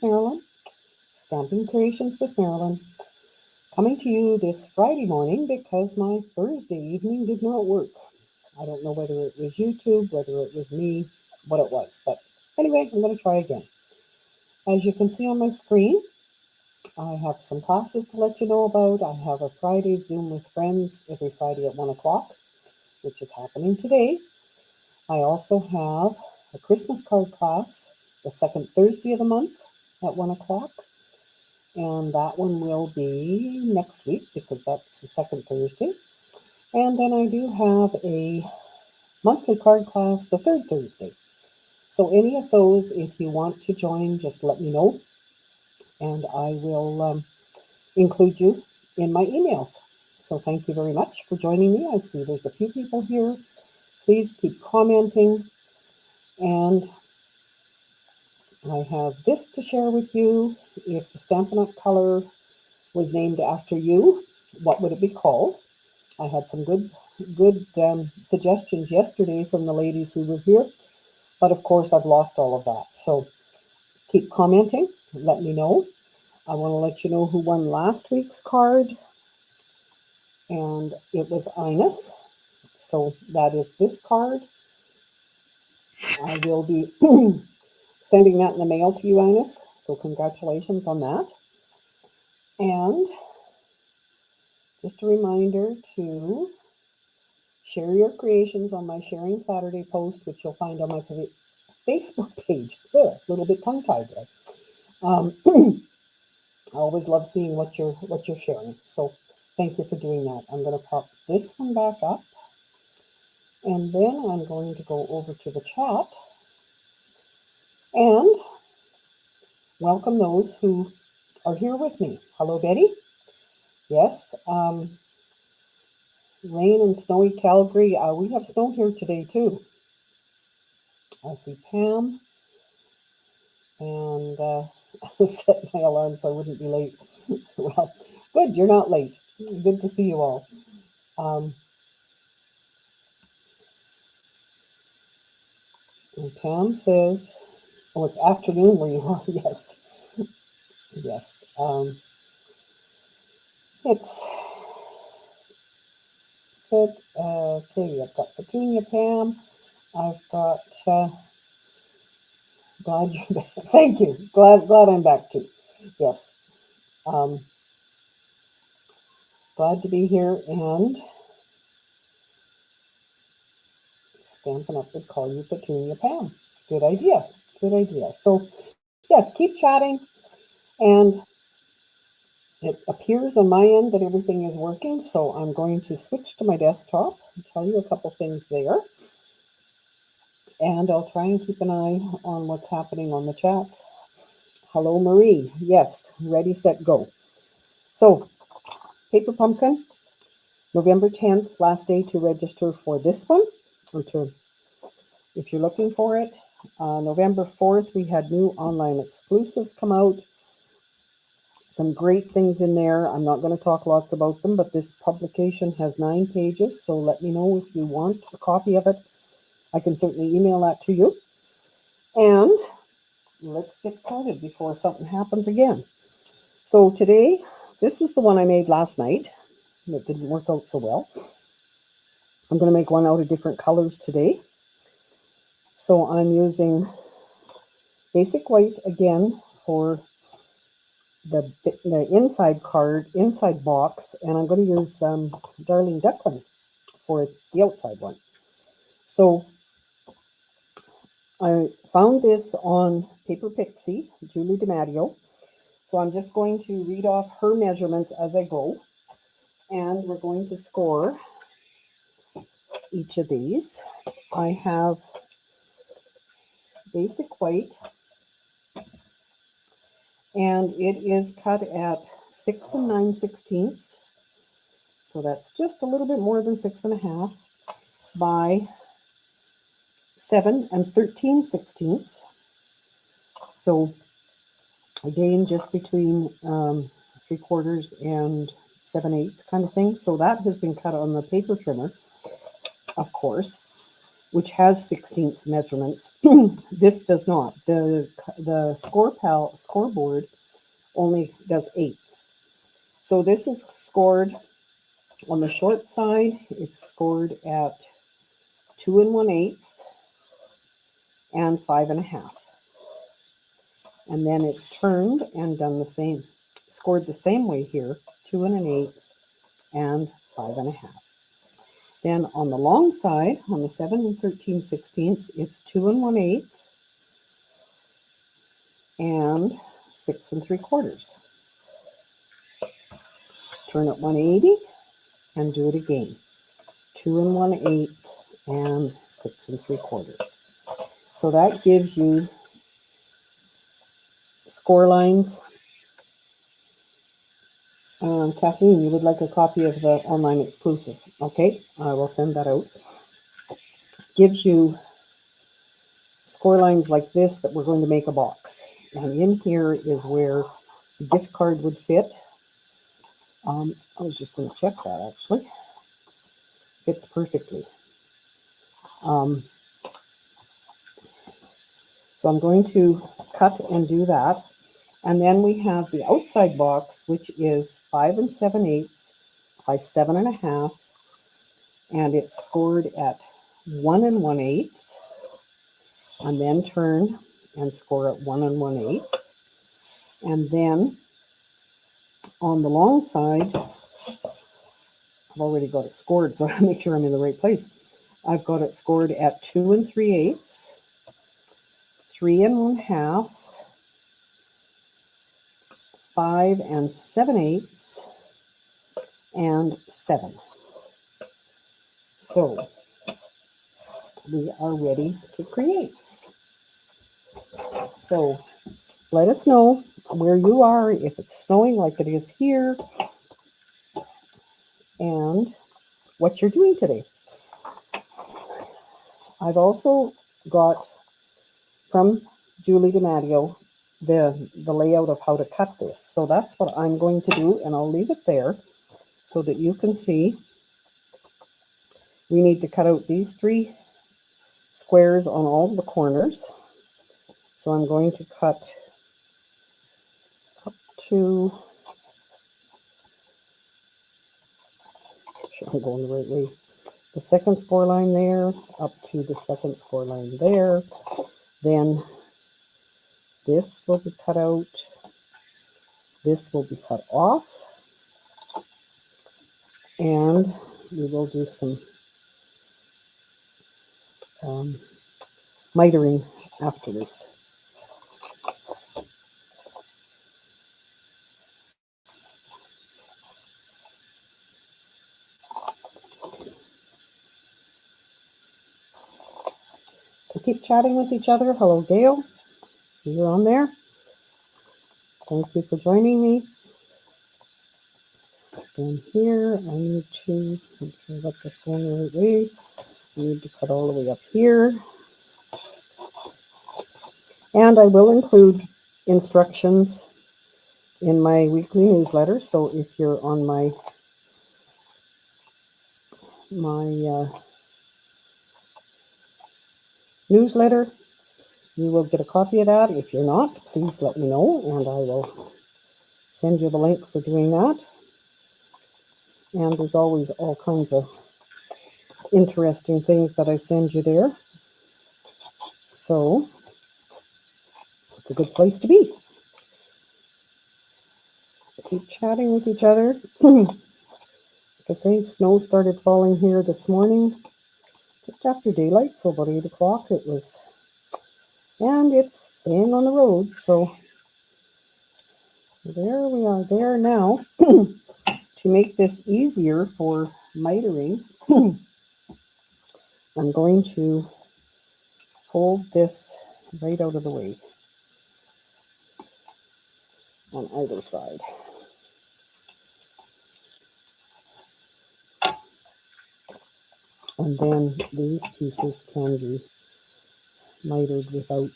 Marilyn, Stamping Creations with Marilyn, coming to you this Friday morning because my Thursday evening did not work. I don't know whether it was YouTube, whether it was me, what it was, but anyway, I'm going to try again. As you can see on my screen, I have some classes to let you know about. I have a Friday Zoom with friends every Friday at 1 o'clock, which is happening today. I also have a Christmas card class the second Thursday of the month at 1 o'clock. And that one will be next week because that's the second Thursday. And then I do have a monthly card class the third Thursday. So any of those, if you want to join, just let me know. And I will include you in my emails. So thank you very much for joining me. I see there's a few people here. Please keep commenting. And I have this to share with you. If the Stampin' Up! Color was named after you, what would it be called? I had some good suggestions yesterday from the ladies who were here, but of course I've lost all of that. So keep commenting, let me know. I want to let you know who won last week's card, and it was Ines. So that is this card. I will be sending that in the mail to you, Ines. So congratulations on that. And just a reminder to share your creations on my Sharing Saturday post, which you'll find on my Facebook page. A little bit tongue-tied there. I always love seeing what you're sharing. So thank you for doing that. I'm going to pop this one back up. And then I'm going to go over to the chat and welcome those who are here with me. Hello, Betty. Yes. Rain and snowy Calgary. We have snow here today too. I see Pam. And set my alarm so I wouldn't be late. Well, good, you're not late. Good to see you all. And Pam says, oh, it's afternoon where you are. Yes. Yes. It's good. Okay, I've got Petunia, Pam. I've got, glad you're back. Thank you. Glad I'm back too. Yes. Glad to be here, and Stampin' Up! Would call you Petunia Pam. Good idea. Good idea. So, yes, keep chatting. And it appears on my end that everything is working. So I'm going to switch to my desktop and tell you a couple things there. And I'll try and keep an eye on what's happening on the chats. Hello, Marie. Yes, ready, set, go. So, Paper Pumpkin, November 10th, last day to register for this one. If you're looking for it, November 4th, we had new online exclusives come out. Some great things in there. I'm not going to talk lots about them, but this publication has 9 pages, so let me know if you want a copy of it. I can certainly email that to you. And let's get started before something happens again. So today, this is the one I made last night. It didn't work out so well. I'm going to make one out of different colors today. So I'm using basic white again for the inside box, and I'm going to use Darling Duckling for the outside one. So I found this on Paper Pixie, Julie DiMatteo. So I'm just going to read off her measurements as I go, and we're going to score each of these. I have basic white, and it is cut at 6 9/16. So that's just a little bit more than 6.5 by 7 13/16. So again, just between 3/4 and 7/8 kind of thing. So that has been cut on the paper trimmer, of course. which has 16th measurements. This does not. The scoreboard only does eighths. So this is scored on the short side. It's scored at 2 1/8 and 5 1/2. And then it's turned and done the same, scored the same way here, 2 1/8 and 5 1/2. Then on the long side, on the 7 13/16, it's 2 1/8 and 6 3/4. Turn it 180 and do it again. 2 1/8 and 6 3/4. So that gives you score lines. Kathleen, you would like a copy of the online exclusives. Okay, I will send that out. Gives you score lines like this that we're going to make a box. And in here is where the gift card would fit. I was just going to check that actually. Fits perfectly. So I'm going to cut and do that. And then we have the outside box, which is 5 7/8 by 7 1/2. And it's scored at 1 1/8. And then turn and score at 1 1/8. And then on the long side, I've already got it scored, so I make sure I'm in the right place. I've got it scored at 2 3/8, 3 1/2, 5 7/8, and 7. So we are ready to create. So let us know where you are, if it's snowing like it is here, and what you're doing today. I've also got from Julie DiMatteo the layout of how to cut this. So that's what I'm going to do, and I'll leave it there so that you can see. We need to cut out these 3 squares on all the corners. So I'm going to cut up to, make sure I'm going the right way, the second score line there, up to the second score line there. Then this will be cut out. This will be cut off. And we will do some mitering afterwards. So keep chatting with each other. Hello, Gail. See you on there. Thank you for joining me. And here, I need to make sure I got this going the right way. I need to cut all the way up here. And I will include instructions in my weekly newsletter. So if you're on my newsletter, you will get a copy of that. If you're not, please let me know, and I will send you the link for doing that. And there's always all kinds of interesting things that I send you there. So it's a good place to be. Keep chatting with each other. Like I say, snow started falling here this morning, just after daylight, so about 8 o'clock it was. And it's staying on the road, so there we are there now. To make this easier for mitering, I'm going to fold this right out of the way on either side. And then these pieces can be mitered without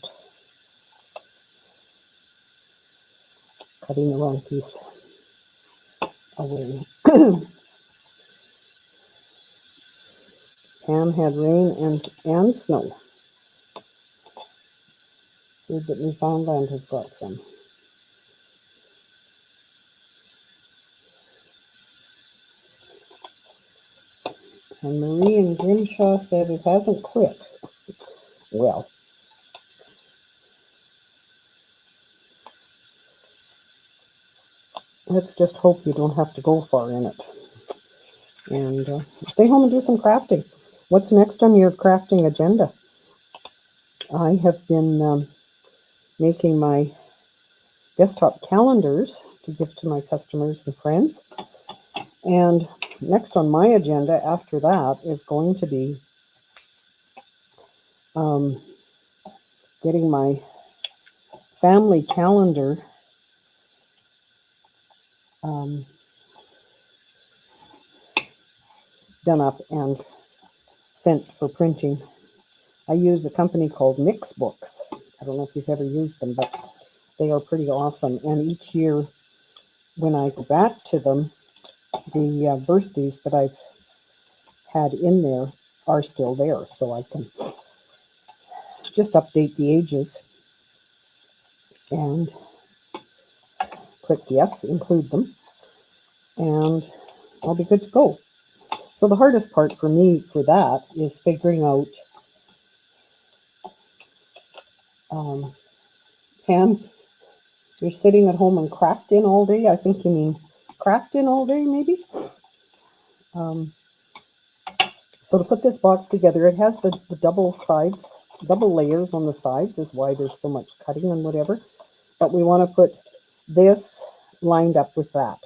cutting the wrong piece away. Pam had rain and snow. Good that Newfoundland has got some. And Marie in Grimshaw said it hasn't quit. Well, let's just hope you don't have to go far in it. And stay home and do some crafting. What's next on your crafting agenda? I have been making my desktop calendars to give to my customers and friends. And next on my agenda after that is going to be getting my family calendar done up and sent for printing. I use a company called Mix Books. I don't know if you've ever used them, but they are pretty awesome. And each year when I go back to them, the birthdays that I've had in there are still there. So I can just update the ages and click yes, include them, and I'll be good to go. So the hardest part for me for that is figuring out, Pam, you're sitting at home and crafting all day. I think you mean crafting all day, maybe. So to put this box together, it has the double sides, double layers on the sides is why there's so much cutting and whatever. But we want to put this lined up with that.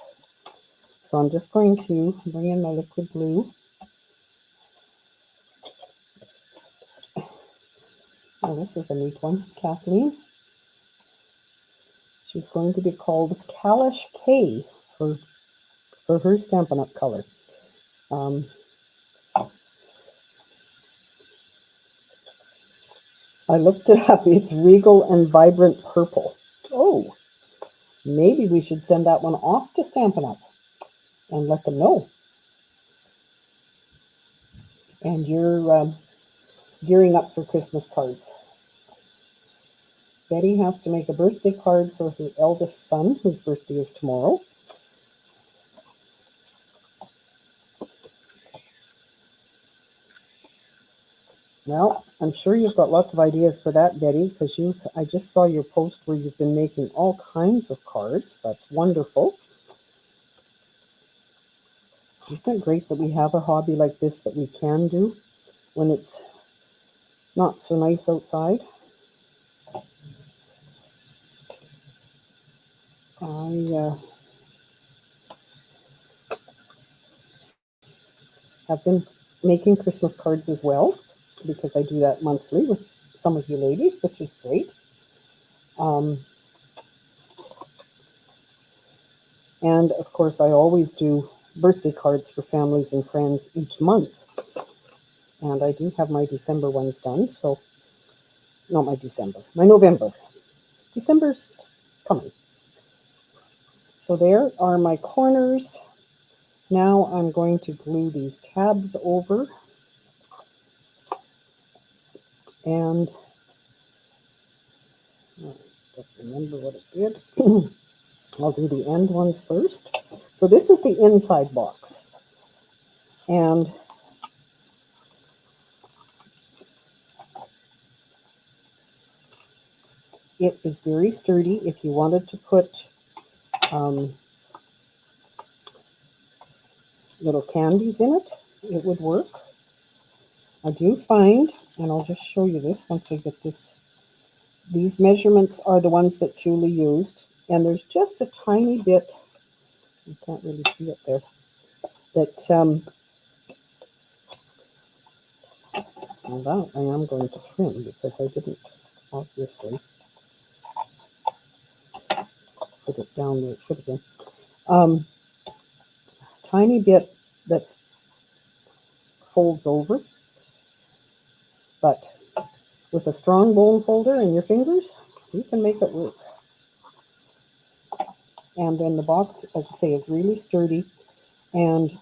So I'm just going to bring in my liquid glue. Oh, this is a neat one, Kathleen. She's going to be called Kalish K for her Stampin' Up! Color. I looked it up. It's regal and vibrant purple. Oh, maybe we should send that one off to Stampin' Up! And let them know. And you're gearing up for Christmas cards. Betty has to make a birthday card for her eldest son, whose birthday is tomorrow. Well, I'm sure you've got lots of ideas for that, Betty, because I just saw your post where you've been making all kinds of cards. That's wonderful. Isn't it great that we have a hobby like this that we can do when it's not so nice outside? I have been making Christmas cards as well, because I do that monthly with some of you ladies, which is great. And of course, I always do birthday cards for families and friends each month. And I do have my December ones done, so not my December, my November. December's coming. So there are my corners. Now I'm going to glue these tabs over. And I don't remember what it did. I'll do the end ones first. So this is the inside box. And it is very sturdy. If you wanted to put little candies in it, it would work. I do find, and I'll just show you this once I get this, these measurements are the ones that Julie used, and there's just a tiny bit, you can't really see it there, that, well, that I am going to trim because I didn't obviously put it down where it should have been. Tiny bit that folds over, but with a strong bone folder in your fingers, you can make it work. And then the box, like I say, is really sturdy. And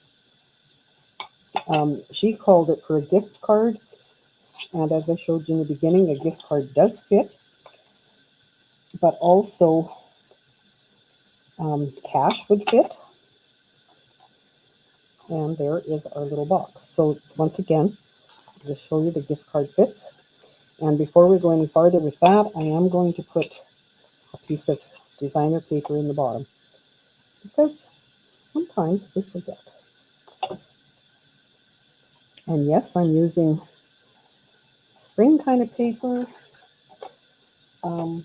She called it for a gift card, and as I showed you in the beginning, a gift card does fit, but also cash would fit. And there is our little box. So once again, I'll just show you the gift card fits. And before we go any farther with that, I am going to put a piece of designer paper in the bottom, because sometimes we forget. And yes, I'm using spring kind of paper out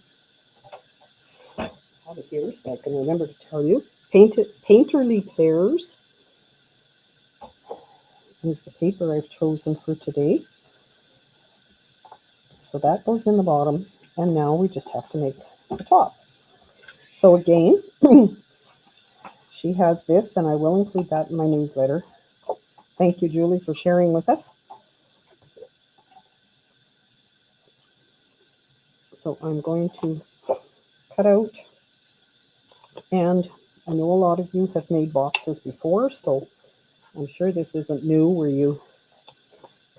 of here, so I can remember to tell you. Painterly Pears is the paper I've chosen for today. So that goes in the bottom, and now we just have to make the top. So again, she has this, and I will include that in my newsletter. Thank you, Julie, for sharing with us. So I'm going to cut out, and I know a lot of you have made boxes before, so I'm sure this isn't new, where you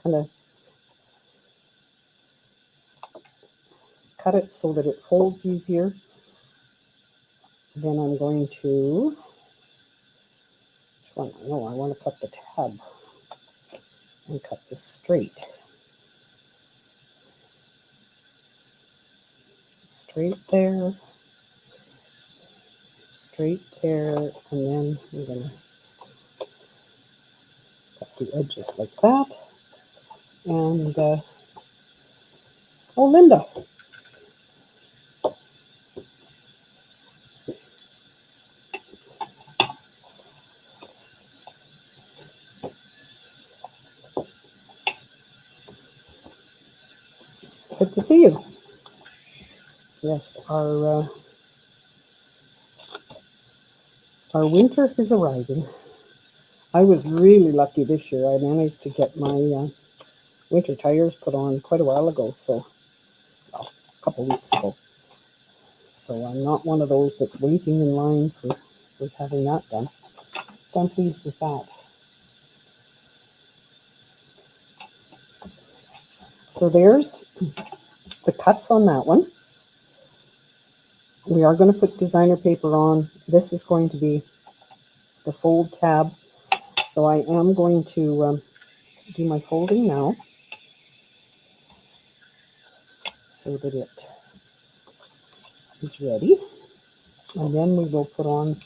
kind of cut it so that it folds easier. Then I'm going to, which one? No, I want to cut the tab and cut this straight. Straight there, straight there, and then I'm going to cut the edges like that. And, oh, Linda. Good to see you. Yes, our winter is arriving. I was really lucky this year. I managed to get my winter tires put on quite a while ago, so well, a couple weeks ago. So I'm not one of those that's waiting in line for having that done. So I'm pleased with that. So there's the cuts on that one. We are going to put designer paper on. This is going to be the fold tab. So I am going to do my folding now, so that it is ready. And then we will put on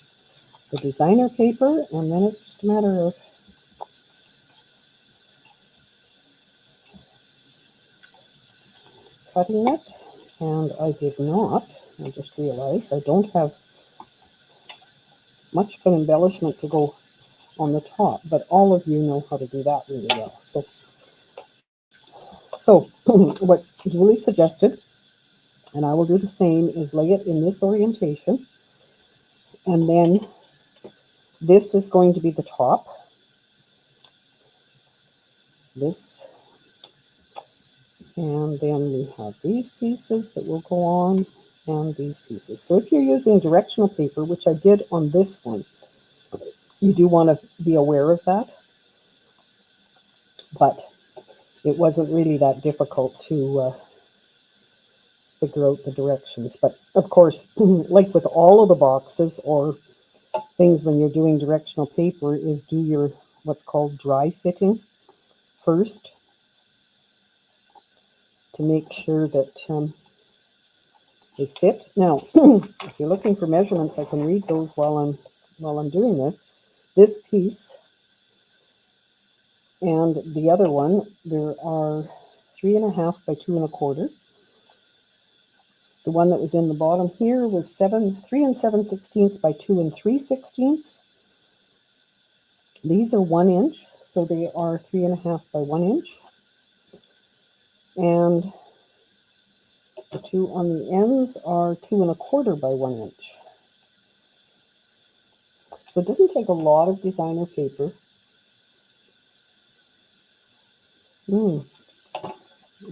the designer paper, and then it's just a matter of cutting it. And I did not, I just realized I don't have much of an embellishment to go on the top, but all of you know how to do that really well. So what Julie suggested, and I will do the same, is lay it in this orientation, and then this is going to be the top. This, and then we have these pieces that will go on, and these pieces. So if you're using directional paper, which I did on this one, you do want to be aware of that. But it wasn't really that difficult to figure out the directions. But of course, like with all of the boxes or things when you're doing directional paper, is do your what's called dry fitting first, to make sure that they fit. Now, if you're looking for measurements, I can read those while I'm doing this. This piece and the other one, there are 3.5 by 2 1/4. The one that was in the bottom here was 3 7/16 by 2 3/16. These are 1 inch, so they are 3.5 by 1 inch. And the two on the ends are 2 1/4 by 1 inch. So it doesn't take a lot of designer paper.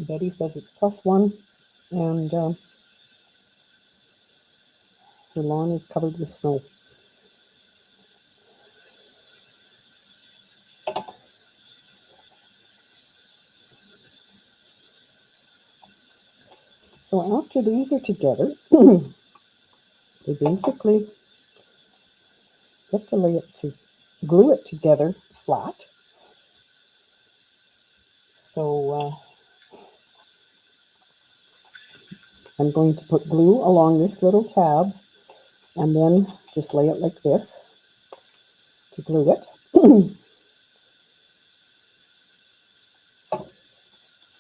Betty says it's +1, and her lawn is covered with snow. So after these are together, they basically get to glue it together flat. So I'm going to put glue along this little tab and then just lay it like this to glue it.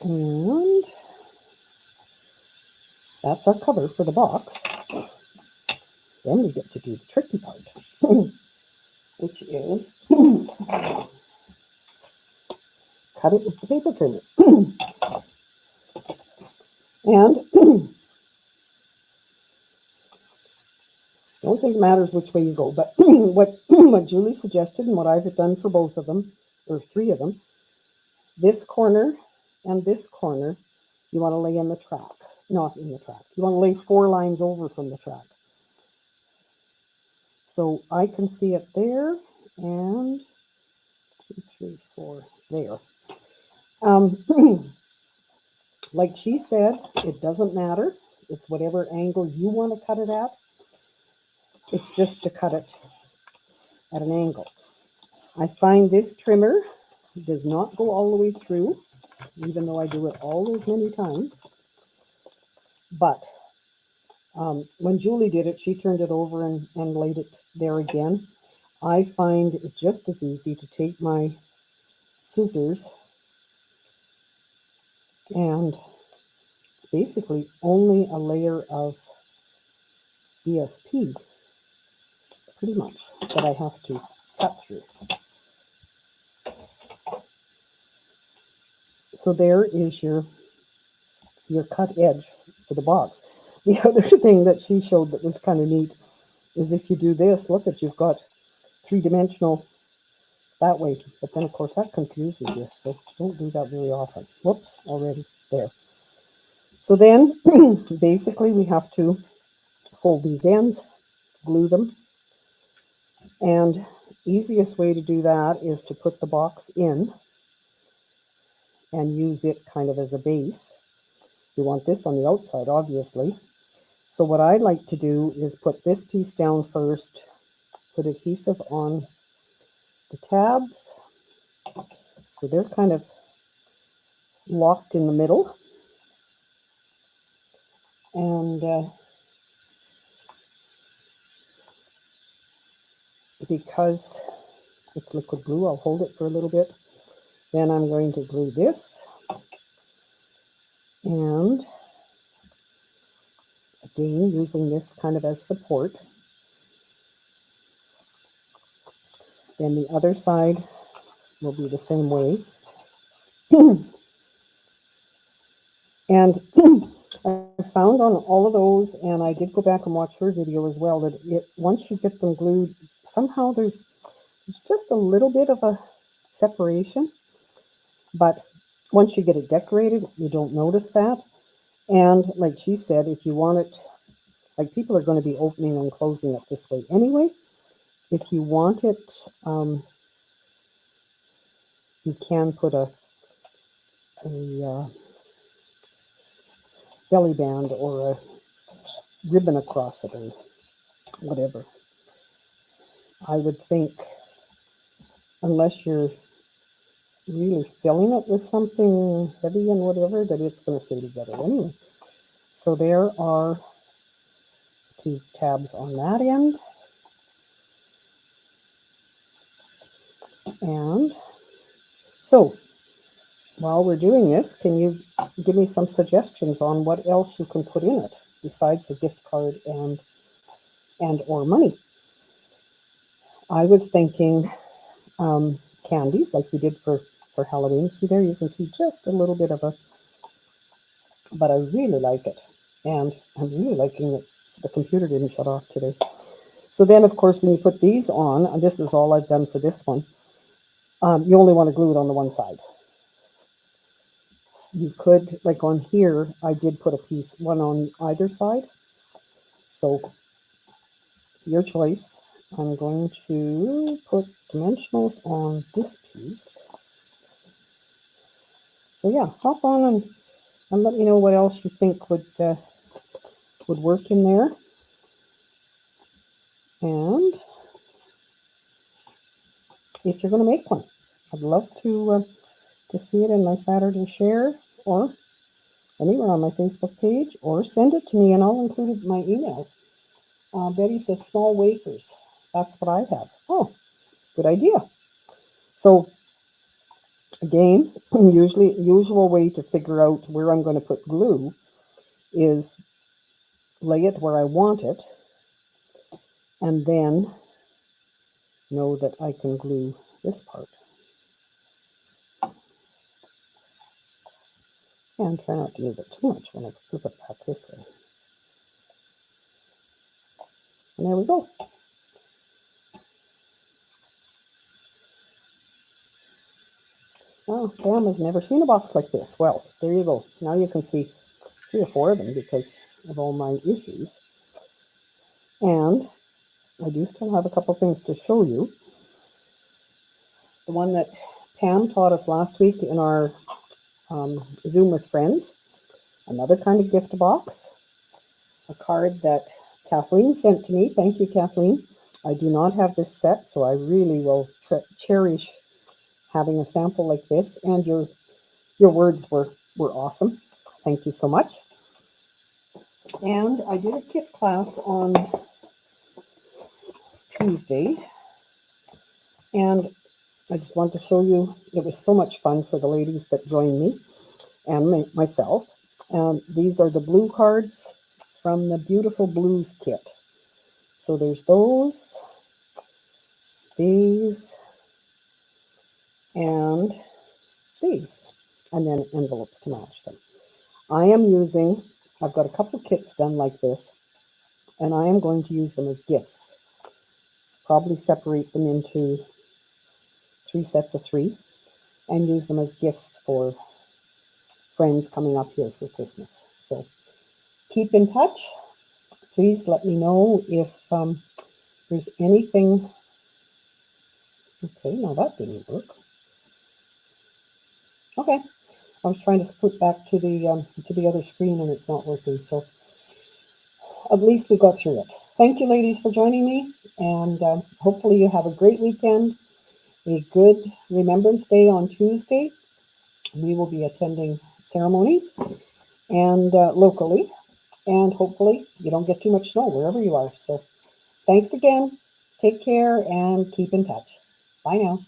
And that's our cover for the box. Then we get to do the tricky part, which is cut it with the paper trimmer. And I don't think it matters which way you go, but what Julie suggested and what I've done for both of them, or three of them, this corner and this corner, you want to lay in the track, not in the track. You want to lay 4 lines over from the track. So I can see it there, and 2, 3, 4, there. Like she said, it doesn't matter. It's whatever angle you want to cut it at. It's just to cut it at an angle. I find this trimmer does not go all the way through, even though I do it all those many times. But when Julie did it, she turned it over and laid it there again. I find it just as easy to take my scissors, and it's basically only a layer of ESP, pretty much, that I have to cut through. So there is your cut edge for the box. The other thing that she showed that was kind of neat is if you do this, look at, you've got 3-dimensional that way. But then, of course, that confuses you, so don't do that very often. Whoops, already there. So then, basically, we have to fold these ends, glue them. And easiest way to do that is to put the box in and use it kind of as a base. We want this on the outside, obviously. So what I like to do is put this piece down first, put adhesive on the tabs, so they're kind of locked in the middle. And because it's liquid glue, I'll hold it for a little bit. Then I'm going to glue this. And again, using this kind of as support. Then the other side will be the same way. And I found on all of those, and I did go back and watch her video as well, that once you get them glued, somehow there's just a little bit of a separation. But once you get it decorated, you don't notice that. And like she said, if you want it, like people are going to be opening and closing it this way anyway. If you want it, you can put a belly band or a ribbon across it or whatever. I would think, unless you're really filling it with something heavy and whatever, that it's going to stay together anyway. So there are 2 tabs on that end. And so while we're doing this, can you give me some suggestions on what else you can put in it besides a gift card and or money? I was thinking candies, like we did for Halloween. See there, you can see just a little bit of but I really like it. And I'm really liking it. The computer didn't shut off today. So then, of course, when you put these on, and this is all I've done for this one, you only want to glue it on the one side. You could, like on here, I did put a piece, one on either side. So your choice. I'm going to put dimensionals on this piece. So yeah, hop on and And let me know what else you think would work in there. And if you're going to make one, I'd love to see it in my Saturday share or anywhere on my Facebook page, or send it to me and I'll include it in my emails. Betty says small wafers. That's what I have. Oh, good idea. So again, usual way to figure out where I'm going to put glue is lay it where I want it and then know that I can glue this part. And try not to move it too much when I flip it back this way. And there we go. Oh, Pam has never seen a box like this. Well, there you go. Now you can see 3 or 4 of them because of all my issues. And I do still have a couple things to show you. The one that Pam taught us last week in our Zoom with Friends. Another kind of gift box. A card that Kathleen sent to me. Thank you, Kathleen. I do not have this set, so I really will cherish having a sample like this. And your words were awesome. Thank you so much. And I did a kit class on Tuesday. And I just wanted to show you, it was so much fun for the ladies that joined me and myself. These are the blue cards from the Beautiful Blues kit. So there's those, these, and these, and then envelopes to match them. I've got a couple kits done like this, and I am going to use them as gifts. Probably separate them into 3 sets of 3 and use them as gifts for friends coming up here for Christmas. So keep in touch. Please let me know if there's anything. Okay, now that didn't work. Okay, I was trying to flip back to the other screen and it's not working. So at least we got through it. Thank you, ladies, for joining me, and hopefully you have a great weekend. A good Remembrance Day on Tuesday. We will be attending ceremonies and locally, and hopefully you don't get too much snow wherever you are. So thanks again. Take care and keep in touch. Bye now.